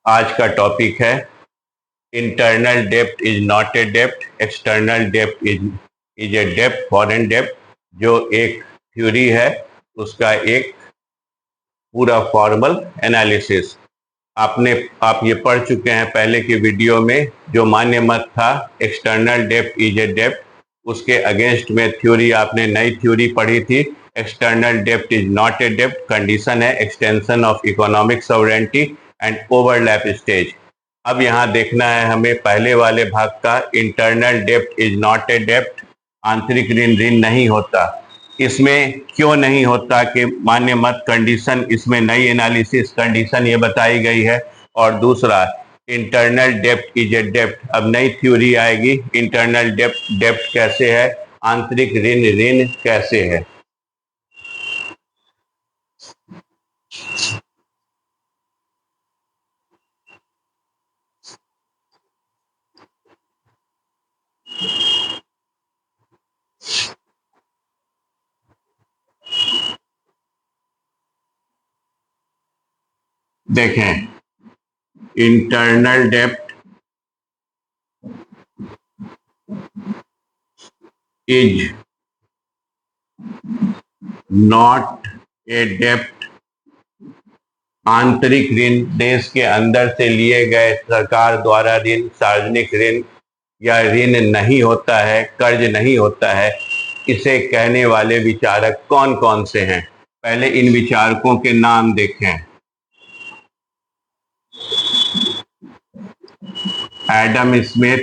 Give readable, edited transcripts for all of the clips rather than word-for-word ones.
आज का टॉपिक है internal dept is not a dept, external dept is a dept, foreign डेप्ट। जो एक थ्योरी है उसका एक पूरा फॉर्मल एनालिसिस आप ये पढ़ चुके हैं पहले के वीडियो में। जो मान्य मत था एक्सटर्नल डेप्ट इज ए डेप्ट, उसके अगेंस्ट में थ्योरी आपने नई थ्योरी पढ़ी थी, external dept is not a dept, condition है extension of economic sovereignty and overlap stage. अब यहाँ देखना है हमें पहले वाले भाग का, internal dept is not a डेप्ट, आंतरिक ऋण ऋण नहीं होता। इसमें क्यों नहीं होता कि मान्य मत कंडीशन, इसमें नई एनालिसिस कंडीशन ये बताई गई है। और दूसरा, इंटरनल डेप्ट इज ए डेप्ट, अब नई थ्योरी आएगी, इंटरनल डेप्ट डेप्ट कैसे है, आंतरिक ऋण ऋण कैसे है। देखें, internal dept is not a डेप्ट, आंतरिक ऋण देश के अंदर से लिए गए सरकार द्वारा ऋण, सार्वजनिक ऋण या ऋण नहीं होता है, कर्ज नहीं होता है। इसे कहने वाले विचारक कौन कौन से हैं, पहले इन विचारकों के नाम देखें। Adam Smith,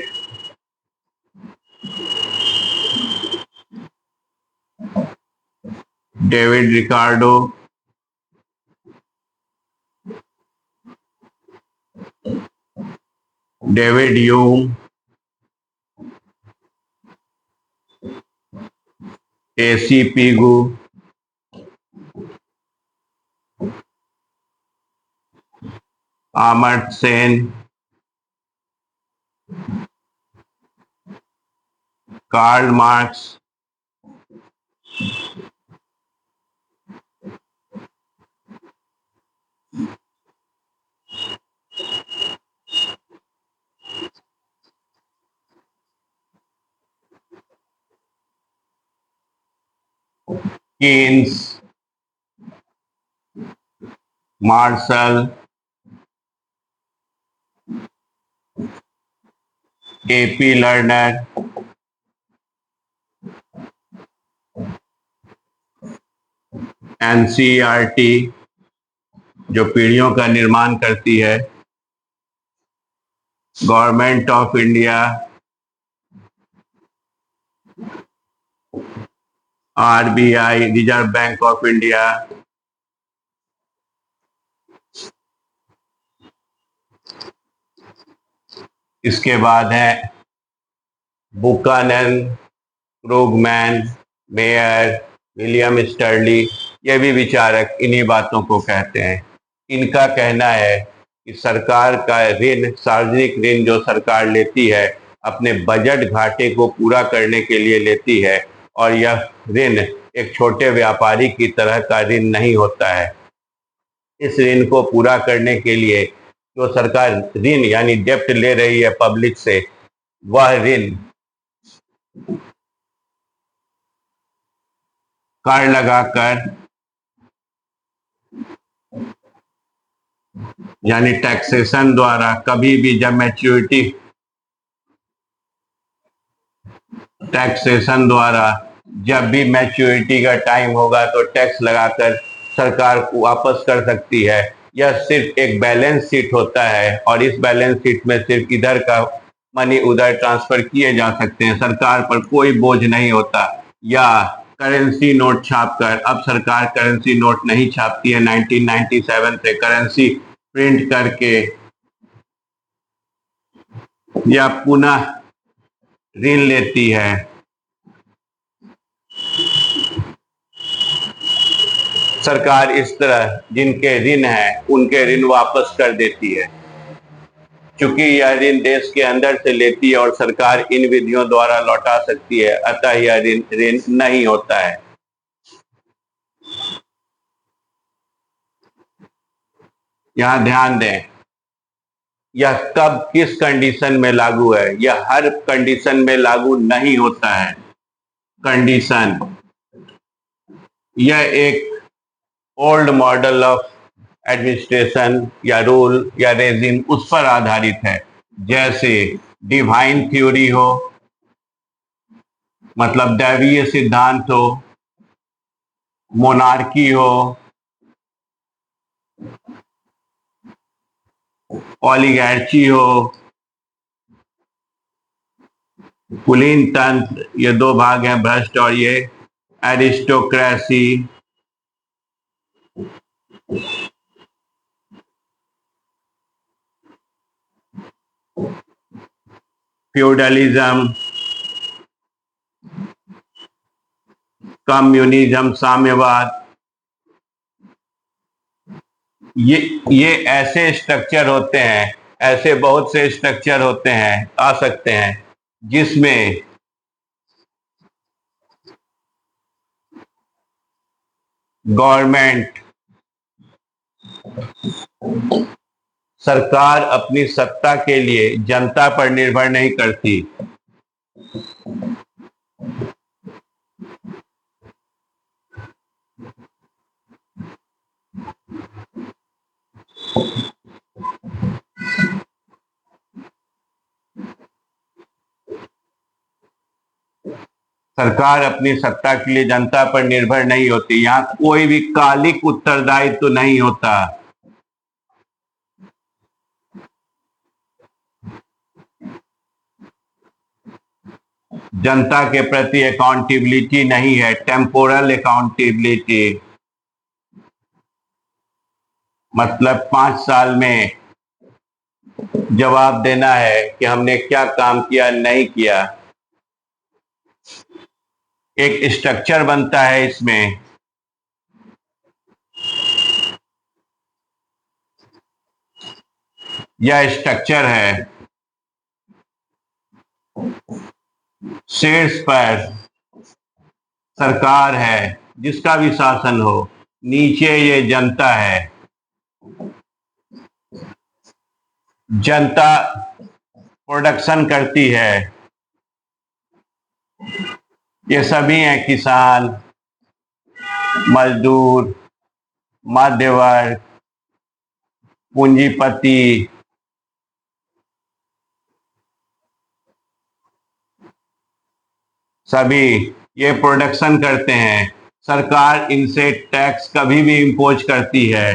David Ricardo, David Hume, AC Pigou, Amartya Sen, Karl Marx, Keynes, Marshall, AP Lerner, NCERT जो पीढ़ियों का निर्माण करती है, Government of India, RBI Reserve Bank of India, इसके बाद है बुकानन, क्रूगमैन, मेयर, विलियम स्टर्ली। ये भी विचारक इन्हीं बातों को कहते हैं। इनका कहना है कि सरकार का ऋण, सार्वजनिक ऋण जो सरकार लेती है अपने बजट घाटे को पूरा करने के लिए लेती है, और यह ऋण एक छोटे व्यापारी की तरह का ऋण नहीं होता है। इस ऋण को पूरा करने के लिए जो सरकार ऋण यानी डेप्ट ले रही है पब्लिक से, वह ऋण कर लगाकर यानी टैक्सेशन द्वारा, कभी भी जब मैच्योरिटी, टैक्सेशन द्वारा जब भी मैच्योरिटी का टाइम होगा तो टैक्स लगाकर सरकार को वापस कर सकती है। यह सिर्फ एक बैलेंस शीट होता है और इस बैलेंस शीट में सिर्फ इधर का मनी उधर ट्रांसफर किए जा सकते हैं, सरकार पर कोई बोझ नहीं होता। या करेंसी नोट छापकर, अब सरकार करेंसी नोट नहीं छापती है, 1997 से करेंसी प्रिंट करके या पुनः ऋण लेती है। सरकार इस तरह जिनके ऋण हैं उनके ऋण वापस कर देती है। चूंकि यह ऋण देश के अंदर से लेती है और सरकार इन विधियों द्वारा लौटा सकती है, अतः यह ऋण नहीं होता है। यहाँ ध्यान दें, यह कब किस कंडीशन में लागू है? यह हर कंडीशन में लागू नहीं होता है। कंडीशन, यह एक ओल्ड मॉडल ऑफ एडमिनिस्ट्रेशन या रूल या रेजिम उस पर आधारित है। जैसे डिवाइन थ्योरी हो, मतलब दैवीय सिद्धांत हो, मोनार्की हो, ओलिगार्ची हो, कुलीन तंत्र, ये दो भाग हैं, भ्रष्ट और ये एरिस्टोक्रेसी, फ्यूडलिज्म, कम्युनिज्म, साम्यवाद, ये ऐसे स्ट्रक्चर होते हैं, ऐसे बहुत से स्ट्रक्चर होते हैं, आ सकते हैं, जिसमें गवर्नमेंट, सरकार अपनी सत्ता के लिए जनता पर निर्भर नहीं करती। सरकार अपनी सत्ता के लिए जनता पर निर्भर नहीं होती। यहाँ कोई भी कालिक उत्तरदायित्व तो नहीं होता। जनता के प्रति अकाउंटेबिलिटी नहीं है, टेम्पोरल अकाउंटेबिलिटी, मतलब 5 साल में जवाब देना है कि हमने क्या काम किया, नहीं किया। एक स्ट्रक्चर बनता है इसमें, यह स्ट्रक्चर है। शीर्ष पर सरकार है, जिसका भी शासन हो, नीचे ये जनता है। जनता प्रोडक्शन करती है, ये सभी हैं किसान, मजदूर, मध्य वर्ग, पूंजीपति, सभी ये प्रोडक्शन करते हैं। सरकार इनसे टैक्स कभी भी इम्पोज करती है।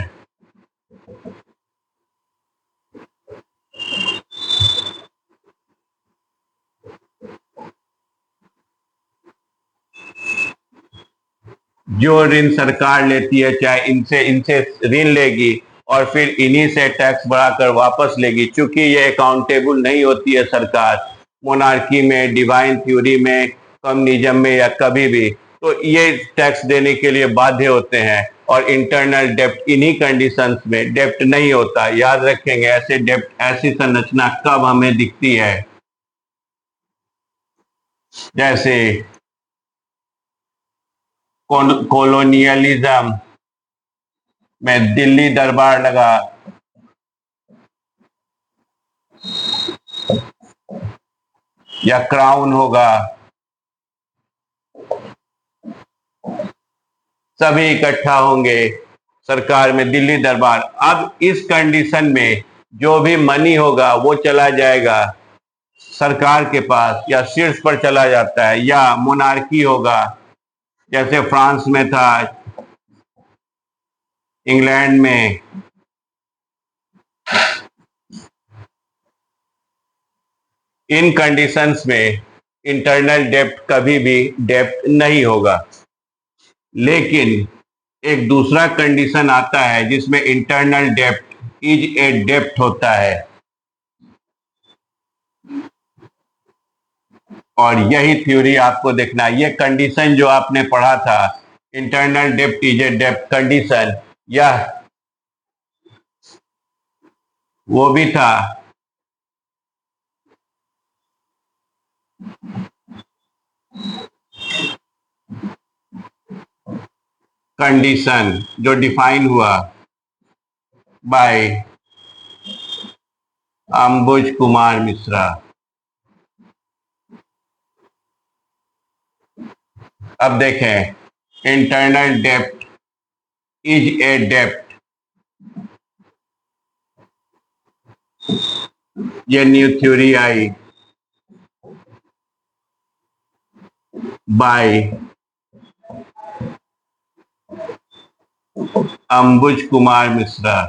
जो ऋण सरकार लेती है, चाहे इनसे इनसे ऋण लेगी और फिर इन्हीं से टैक्स बढ़ाकर वापस लेगी। चूंकि ये अकाउंटेबल नहीं होती है सरकार, मोनार्की में, डिवाइन थ्योरी में, कम्युनिज्म में या कभी भी, तो ये टैक्स देने के लिए बाध्य होते हैं। और इंटरनल डेप्ट इन्हीं कंडीशंस में डेप्ट नहीं होता। याद रखेंगे, ऐसे डेप्ट, ऐसी संरचना कब हमें दिखती है? जैसे कॉलोनियलिज्म में दिल्ली दरबार लगा, या क्राउन होगा, सभी इकट्ठा होंगे सरकार में, दिल्ली दरबार। अब इस कंडीशन में जो भी मनी होगा वो चला जाएगा सरकार के पास, या शीर्ष पर चला जाता है, या मोनार्की होगा, जैसे फ्रांस में था, इंग्लैंड में। इन कंडीशंस में इंटरनल डेप्ट कभी भी डेप्ट नहीं होगा। लेकिन एक दूसरा कंडीशन आता है जिसमें इंटरनल डेप्ट इज ए डेप्ट होता है, और यही थ्योरी आपको देखना है। ये कंडीशन जो आपने पढ़ा था, internal dept is a dept condition, यह वो भी था कंडीशन जो डिफाइन हुआ बाय अंबुज कुमार मिश्रा। अब देखें, इंटरनल डेप्ट इज ए डेप्ट, ये न्यू थ्योरी आई बाय अंबुज कुमार मिश्रा।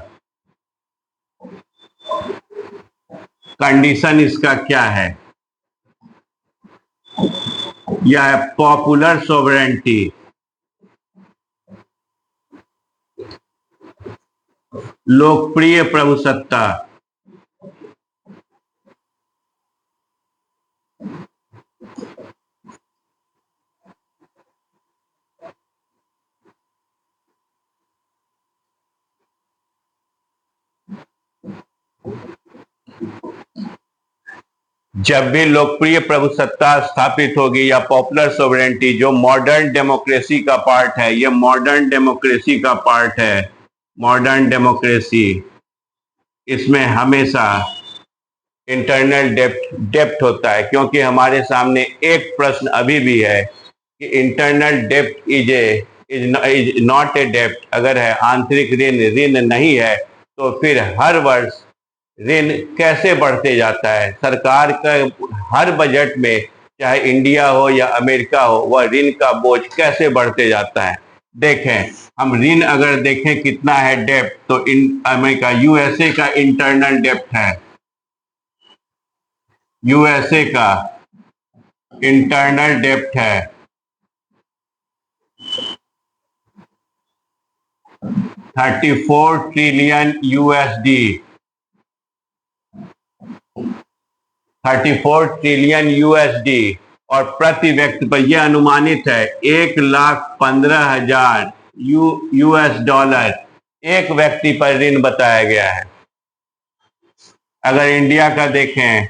कंडीशन इसका क्या है? यह है पॉपुलर सोवरेंटी, लोकप्रिय प्रभुसत्ता, जब भी लोकप्रिय प्रभुसत्ता स्थापित होगी या पॉपुलर सोवरेंटी, जो मॉडर्न डेमोक्रेसी का पार्ट है, ये मॉडर्न डेमोक्रेसी का पार्ट है, मॉडर्न डेमोक्रेसी, इसमें हमेशा इंटरनल डेप्ट होता है। क्योंकि हमारे सामने एक प्रश्न अभी भी है कि internal dept is not a डेप्ट, अगर है आंतरिक ऋण नहीं है तो फिर हर वर्ष ऋण कैसे बढ़ते जाता है? सरकार का हर बजट में, चाहे इंडिया हो या अमेरिका हो, वह ऋण का बोझ कैसे बढ़ते जाता है? देखें, हम ऋण अगर देखें कितना है डेप्ट, तो अमेरिका यूएसए का इंटरनल डेप्ट है, यूएसए का इंटरनल डेप्ट है 34 ट्रिलियन यूएसडी, 34 ट्रिलियन यूएसडी, और प्रति व्यक्ति पर यह अनुमानित है 1,15,000 यूएस डॉलर एक व्यक्ति पर ऋण बताया गया है। अगर इंडिया का देखें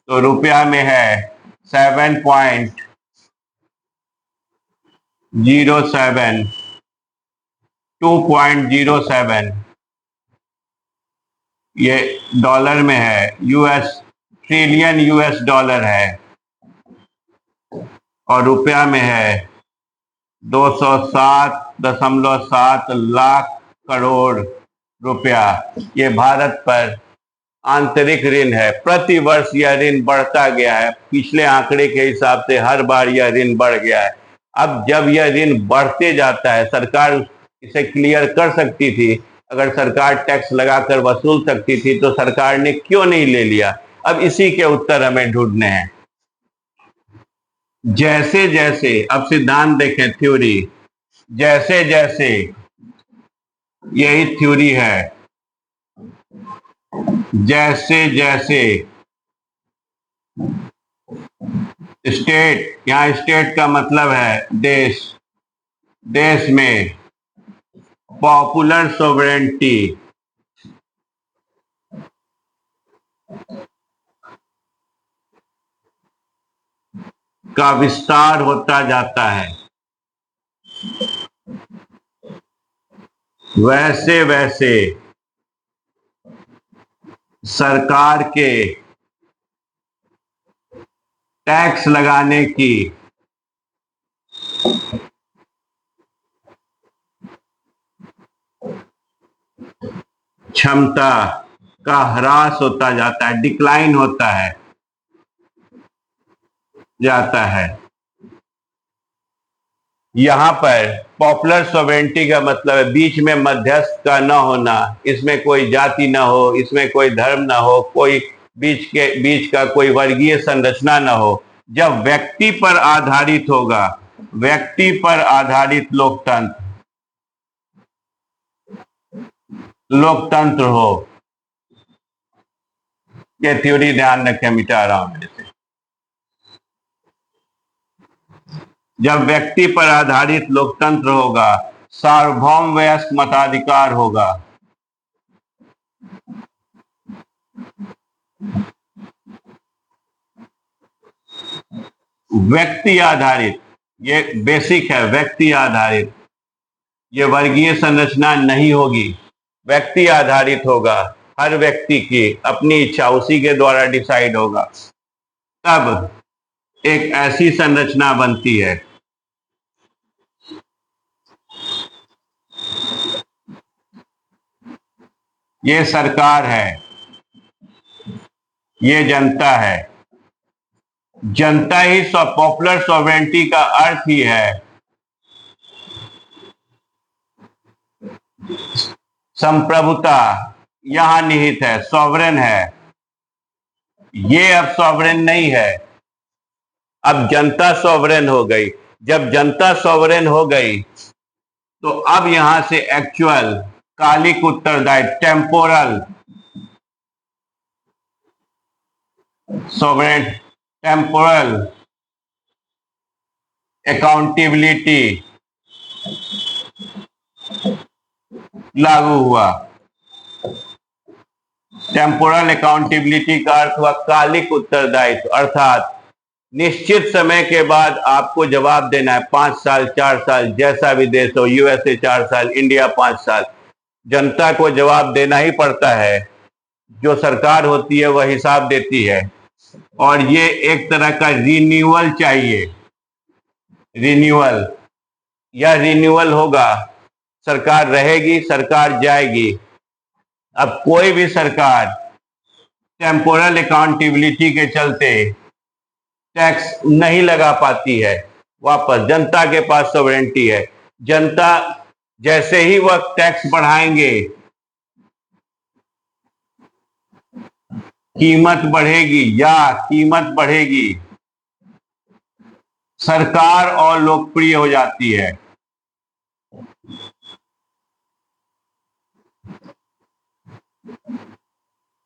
तो रुपया में है 7.07, 2.07, ये डॉलर में है, यूएस ट्रिलियन यूएस डॉलर है, और रुपया में है 207.7 लाख करोड़ रुपया। ये भारत पर आंतरिक ऋण है। प्रति वर्ष यह ऋण बढ़ता गया है, पिछले आंकड़े के हिसाब से हर बार यह ऋण बढ़ गया है। अब जब यह ऋण बढ़ते जाता है, सरकार इसे क्लियर कर सकती थी, अगर सरकार टैक्स लगाकर वसूल सकती थी तो सरकार ने क्यों नहीं ले लिया? अब इसी के उत्तर हमें ढूंढने हैं। जैसे जैसे, अब सिद्धांत देखें, थ्योरी, जैसे जैसे, यही थ्योरी है, जैसे जैसे स्टेट, यहां स्टेट का मतलब है देश, देश में पॉपुलर सोवरेंटी का विस्तार होता जाता है, वैसे वैसे सरकार के टैक्स लगाने की क्षमता का ह्रास होता जाता है, डिक्लाइन होता है, जाता है। यहां पर पॉपुलर सोवरेंटी का मतलब है बीच में मध्यस्थ का न होना, इसमें कोई जाति न हो, इसमें कोई धर्म न हो, कोई बीच का कोई वर्गीय संरचना न हो। जब व्यक्ति पर आधारित होगा, व्यक्ति पर आधारित लोकतंत्र हो, ये थ्योरी ध्यान रखें, मिटा रहा हूं मेरे से। जब व्यक्ति पर आधारित लोकतंत्र होगा, सार्वभौम वयस्क मताधिकार होगा, व्यक्ति आधारित, ये बेसिक है, व्यक्ति आधारित, ये वर्गीय संरचना नहीं होगी, व्यक्ति आधारित होगा, हर व्यक्ति की अपनी इच्छा उसी के द्वारा डिसाइड होगा, तब एक ऐसी संरचना बनती है। ये सरकार है, ये जनता है। जनता ही पॉपुलर सॉवरेंटी का अर्थ ही है संप्रभुता, यहां निहित है, सॉवरेन है। ये अब सॉवरेन नहीं है, अब जनता सॉवरेन हो गई। जब जनता सॉवरेन हो गई तो अब यहां से एक्चुअल कालिक उत्तरदायित्व, टेम्पोरल सॉवरेन, टेम्पोरल अकाउंटेबिलिटी लागू हुआ। टेम्पोरल अकाउंटेबिलिटी का अर्थ हुआ कालिक उत्तरदायित्व, अर्थात निश्चित समय के बाद आपको जवाब देना है। 5 साल, 4 साल, जैसा भी देश हो, यूएसए 4 साल, इंडिया 5 साल, जनता को जवाब देना ही पड़ता है। जो सरकार होती है वह हिसाब देती है, और ये एक तरह का रिन्यूअल चाहिए। रिन्यूअल, यह रिन्यूअल होगा, सरकार रहेगी, सरकार जाएगी। अब कोई भी सरकार टेम्पोरल अकाउंटेबिलिटी के चलते टैक्स नहीं लगा पाती है वापस। जनता के पास सॉवरेंटी है। जनता जैसे ही वह टैक्स बढ़ाएंगे, कीमत बढ़ेगी या कीमत बढ़ेगी, सरकार और लोकप्रिय हो जाती है।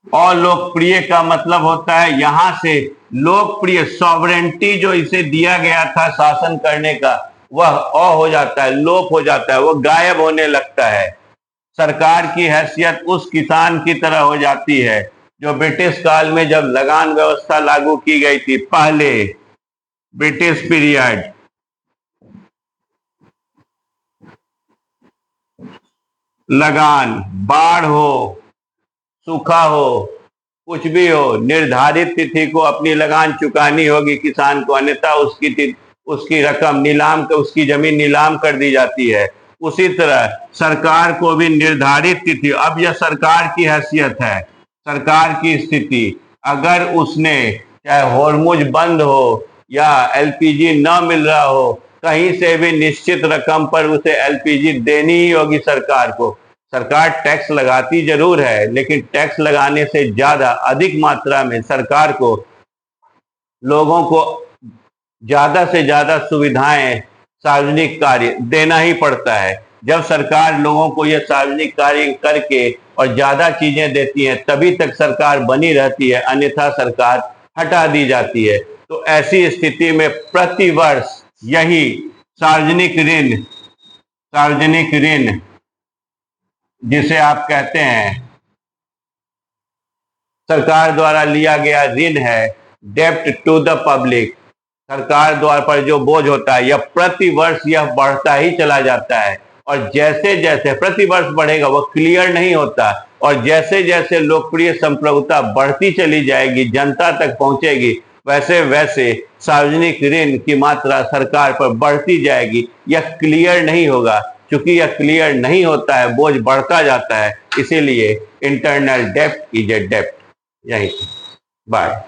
और लोकप्रिय का मतलब होता है यहां से लोकप्रिय, सॉवरेंटी जो इसे दिया गया था शासन करने का, वह हो जाता है, लोप हो जाता है, वह गायब होने लगता है। सरकार की हैसियत उस किसान की तरह हो जाती है जो ब्रिटिश काल में जब लगान व्यवस्था लागू की गई थी, पहले ब्रिटिश पीरियड, लगान, बाढ़ हो, सूखा हो, कुछ भी हो, निर्धारित तिथि को अपनी लगान चुकानी होगी किसान को, अन्यथा उसकी रकम नीलाम, उसकी जमीन नीलाम कर दी जाती है। उसी तरह सरकार को भी निर्धारित तिथि, अब यह सरकार की हैसियत है, सरकार की स्थिति, अगर उसने चाहे होर्मुज बंद हो या एलपीजी न मिल रहा हो, कहीं से भी निश्चित रकम पर उसे एलपीजी देनी ही होगी सरकार को। सरकार टैक्स लगाती जरूर है, लेकिन टैक्स लगाने से ज्यादा अधिक मात्रा में सरकार को लोगों को ज्यादा से ज्यादा सुविधाएं, सार्वजनिक कार्य देना ही पड़ता है। जब सरकार लोगों को यह सार्वजनिक कार्य करके और ज्यादा चीजें देती है, तभी तक सरकार बनी रहती है, अन्यथा सरकार हटा दी जाती है। तो ऐसी स्थिति में प्रतिवर्ष यही सार्वजनिक ऋण जिसे आप कहते हैं सरकार द्वारा लिया गया ऋण है, डेब्ट टू द पब्लिक, सरकार द्वारा पर जो बोझ होता है, यह प्रतिवर्ष यह बढ़ता ही चला जाता है। और जैसे जैसे प्रतिवर्ष बढ़ेगा, वह क्लियर नहीं होता, और जैसे जैसे लोकप्रिय संप्रभुता बढ़ती चली जाएगी, जनता तक पहुंचेगी, वैसे वैसे सार्वजनिक ऋण की मात्रा सरकार पर बढ़ती जाएगी। यह क्लियर नहीं होगा, क्योंकि यह क्लियर नहीं होता है, बोझ बढ़ता जाता है। इसीलिए इंटरनल डेब्ट इज ए डेब्ट। यही, बाय।